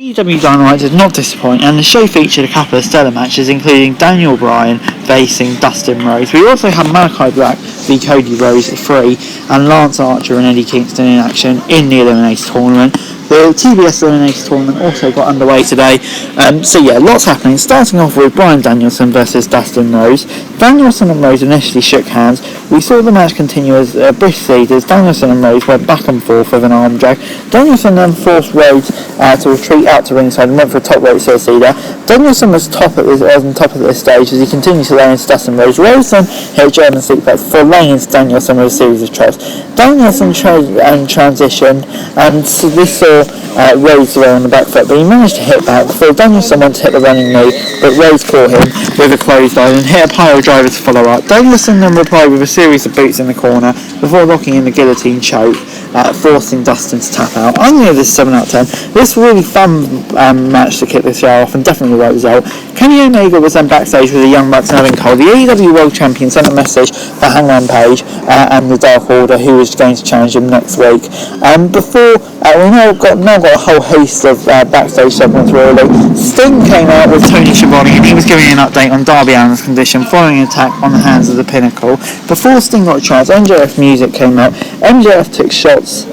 AEW Dynamite did not disappoint, and the show featured a couple of stellar matches, including Daniel Bryan facing Dustin Rhodes. We also had Malachi Black v Cody Rhodes at 3, and Lance Archer and Eddie Kingston in action in the Eliminator Tournament. The TBS Eliminator Tournament also got underway today, so lots happening. Starting off with Bryan Danielson versus Dustin Rhodes. Danielson and Rhodes initially shook hands. We saw the match continue as British leaders Danielson and Rhodes went back and forth with an arm drag. Danielson then forced Rhodes to retreat out to ringside and went for a top rope suicida. Danielson was on top of this stage as he continued to lay into Dustin Rhodes. Rhodes then hit a German suplex before laying into Danielson with a series of chops. Danielson transitioned, and so this saw Rhodes away on the back foot, but he managed to hit back before Danielson went to hit the running knee, but Rhodes caught him with a clothesline and hit a pile driver to follow up. Danielson then replied with a series of boots in the corner before locking in the guillotine choke, forcing Dustin to tap out. I'm going to give this 7 out of 10. This was a really fun match to kick the show off, and definitely the right result. Kenny Omega was then backstage with the Young Bucks and Adam Cole. The AEW World Champion sent a message for Hangman Page and the Dark Order, who was going to challenge him next week. Before we now got a whole host of backstage segments really. Sting came out with Tony Schiavone, and he was giving an update on Darby Allin's condition following an attack on the hands of the Pinnacle. Before Sting got a chance, MJF music came out. MJF took shots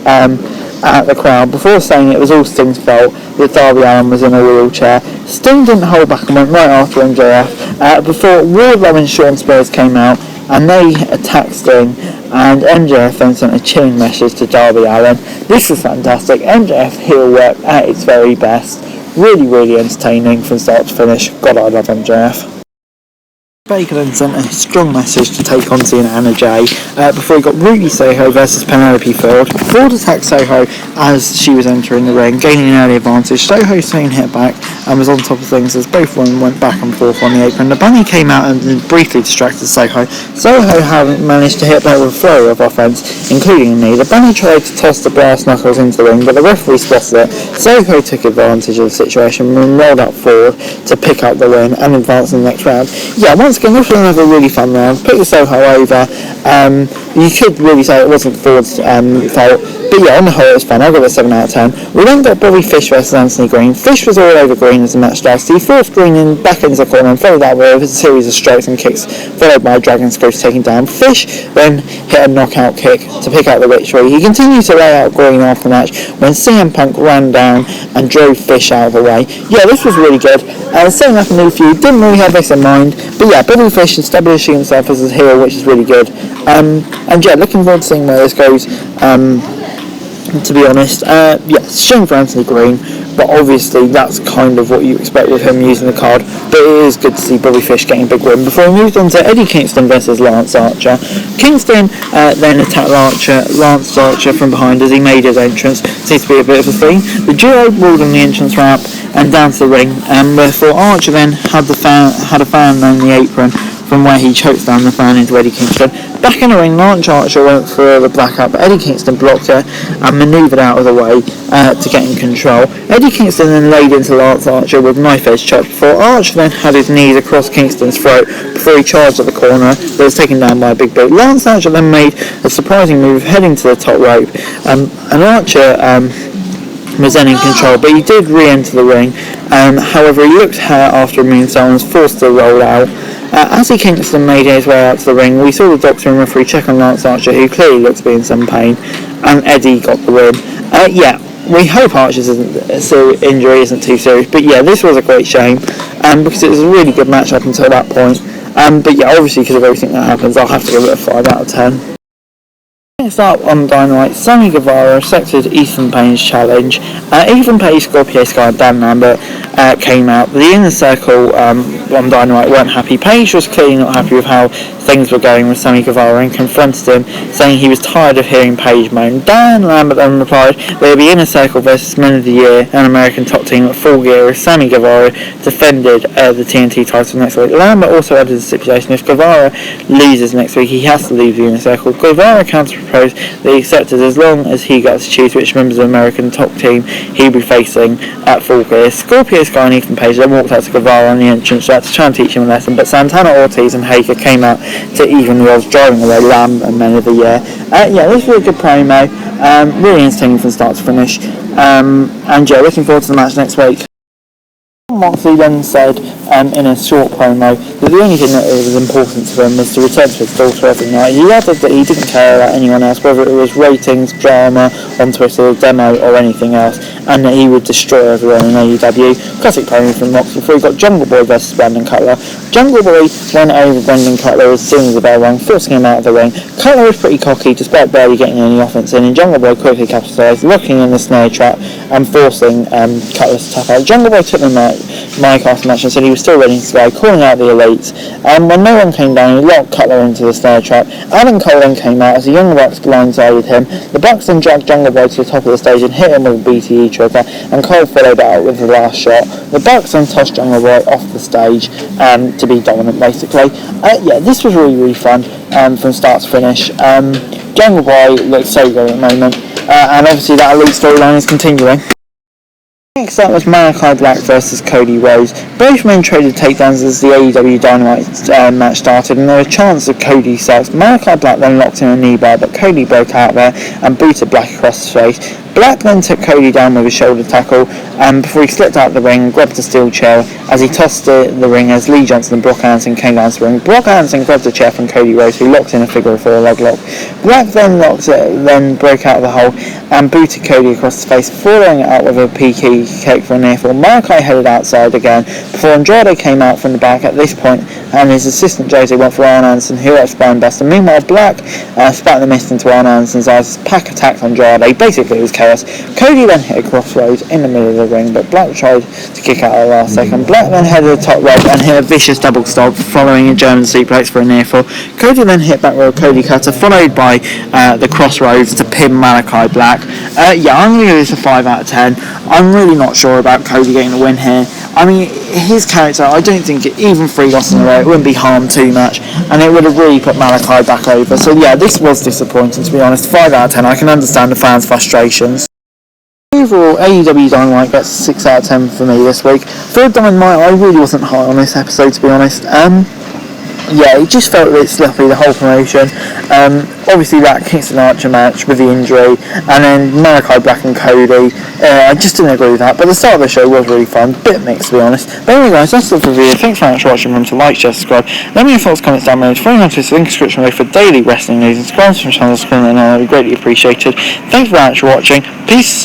at the crowd before saying it was all Sting's fault that Darby Allin was in a wheelchair. Sting didn't hold back and went right after MJF before Wardlow and Shawn Spears came out, and they attacked Sting, and MJF then sent a chilling message to Darby Allin. This was fantastic. MJF heel work at its very best. Really, really entertaining from start to finish. God, I love MJF. Baker then sent a strong message to take on Cena and Jay before he got Ruby Soho versus Penelope Ford. Ford attacked Soho as she was entering the ring, gaining an early advantage. Soho soon hit back and was on top of things as both women went back and forth on the apron. The Bunny came out and briefly distracted Soho. Soho hadn't managed to hit back with a flurry of offense, including a knee. The Bunny tried to toss the brass knuckles into the ring, but the referee spotted it. Soho took advantage of the situation and rolled up Ford to pick up the win and advance in the next round. Once again, this was another really fun round. Picked the Soho over. You could really say it wasn't Ford's fault, but on the whole it was fun. I got a 7 out of 10. We then got Bobby Fish versus Anthony Green. Fish was all over Green as the match started. He forced Green back into the corner and followed that with a series of strikes and kicks, followed by a Dragon Screw taking down. Fish then hit a knockout kick to pick out the victory. He continued to lay out Green after the match when CM Punk ran down and drove Fish out of the way. This was really good. Setting up a new feud, didn't really have this in mind, but Bobby Fish establishing himself as a heel, which is really good. Looking forward to seeing where this goes. To be honest, shame for Anthony Green, but obviously that's kind of what you expect with him using the card. But it is good to see Bobby Fish getting a big win. Before we moved on to Eddie Kingston versus Lance Archer. Kingston then attacked Lance Archer from behind as he made his entrance. Seems to be a bit of a theme. The duo rolled on the entrance ramp and down to the ring, before Archer then had a fan on the apron from where he choked down the fan into Eddie Kingston. Back in the ring, Lance Archer went for the blackout, but Eddie Kingston blocked it and manoeuvred out of the way to get in control. Eddie Kingston then laid into Lance Archer with knife-edge chops before Archer then had his knees across Kingston's throat before he charged at the corner, but was taken down by a big boot. Lance Archer then made a surprising move heading to the top rope, and Archer was then in control, but he did re-enter the ring. However, he looked hurt after a moonsault and was forced to roll out. As Kingston made his way out to the ring, we saw the doctor and referee check on Lance Archer, who clearly looked to be in some pain, and Eddie got the win. We hope Archer's injury isn't too serious, but this was a great shame, because it was a really good match up until that point. Obviously because of everything that happens, I'll have to give it a 5 out of 10. Next up on Dynamite, Sammy Guevara accepted Ethan Payne's challenge. Ethan Payne, Scorpio Sky and Dan Lambert came out. The Inner Circle on Dynamite weren't happy. Page was clearly not happy with how things were going with Sammy Guevara and confronted him, saying he was tired of hearing Page moan. Dan Lambert then replied there would be Inner Circle versus Men of the Year, an American top team at Full Gear as Sammy Guevara defended the TNT title next week. Lambert also added a stipulation: if Guevara loses next week, he has to leave the Inner Circle. Guevara counter-proposed that he accepted as long as he got to choose which members of the American top team he'd be facing at Full Gear. Scorpio Sky and Ethan Page then walked out to Guevara on the entrance to try and teach him a lesson, but Santana Ortiz and Hager came out to even the odds, driving away Lamb and Men of the Year. This was a good promo. Really entertaining from start to finish. And yeah, looking forward to the match next week. Moxley then said in a short promo that the only thing that was important to him was to return to his daughter every night. He added that he didn't care about anyone else, whether it was ratings, drama on Twitter, demo or anything else, and that he would destroy everyone in AEW. Classic promo from Moxley before he got Jungle Boy versus Brandon Cutler. Jungle Boy went over Brandon Cutler as soon as the bell rang, forcing him out of the ring. Cutler was pretty cocky despite barely getting any offense in, and Jungle Boy quickly capitalised, locking in the snare trap and forcing Cutler to tap out. Jungle Boy took the mic after the match and said he was still ready to go, calling out the elites. When no one came down, he locked Cutler into the snare trap. Adam Cole then came out as the Young Bucks blindsided him. The Bucks then dragged Jungle Boy to the top of the stage and hit him with a BTE trigger, and Cole followed out with the last shot. The Bucks then tossed Jungle Boy off the stage to be dominant, basically. Yeah, this was really fun from start to finish. Jungle Boy looks so good at the moment, and obviously that elite storyline is continuing. Next up was Malachi Black versus Cody Rhodes. Both men traded takedowns as the AEW Dynamite match started, and there were chances of Cody sucks. Malachi Black then locked in a knee bar, but Cody broke out there and booted Black across his face. Black then took Cody down with a shoulder tackle before he slipped out of the ring and grabbed a steel chair as he tossed the ring as Lee Johnson and Brock Anderson came down to the ring. Brock Anderson grabbed a chair from Cody Rhodes, who locked in a figure of four leg lock. Black then broke out of the hole and booted Cody across the face, following it out with a PK kick for a near fall. Malachi headed outside again before Andrade came out from the back at this point, and his assistant Jose went for Arn Anderson, who let spine buster. Meanwhile, Black spat the mist into Arn Anderson's eyes. Pac attacked Andrade. Basically, it was chaos. Cody then hit a crossroads in the middle of the ring, but Black tried to kick out at the last second. Black then headed the top rope and hit a vicious double stomp, following a German suplex for a near fall. Cody then hit back with a Cody cutter, followed by the crossroads to pin Malachi Black. Yeah, I'm going to give this a 5 out of 10. I'm really not sure about Cody getting the win here. I mean, his character, I don't think even 3 losses in a row, it wouldn't be harmed too much, and it would have really put Malachi back over. So yeah, this was disappointing, to be honest. 5 out of 10. I can understand the fans' frustrations. Overall, AEW Dynamite gets 6 out of 10 for me this week. For Dynamite, I really wasn't high on this episode, to be honest. Yeah, it just felt a bit sloppy, the whole promotion. Obviously that Kingston Archer match with the injury, and then Malachi Black and Cody, I just didn't agree with that, but the start of the show was really fun, bit mixed to be honest. But anyway guys, that's all for the video. Thanks very much for watching. Remember to like, share, subscribe. Let me know your thoughts, comments down below. Follow me on Twitter, link description below for daily wrestling news, and subscribe to the channel, and I'll be greatly appreciated. Thanks very much for watching. Peace.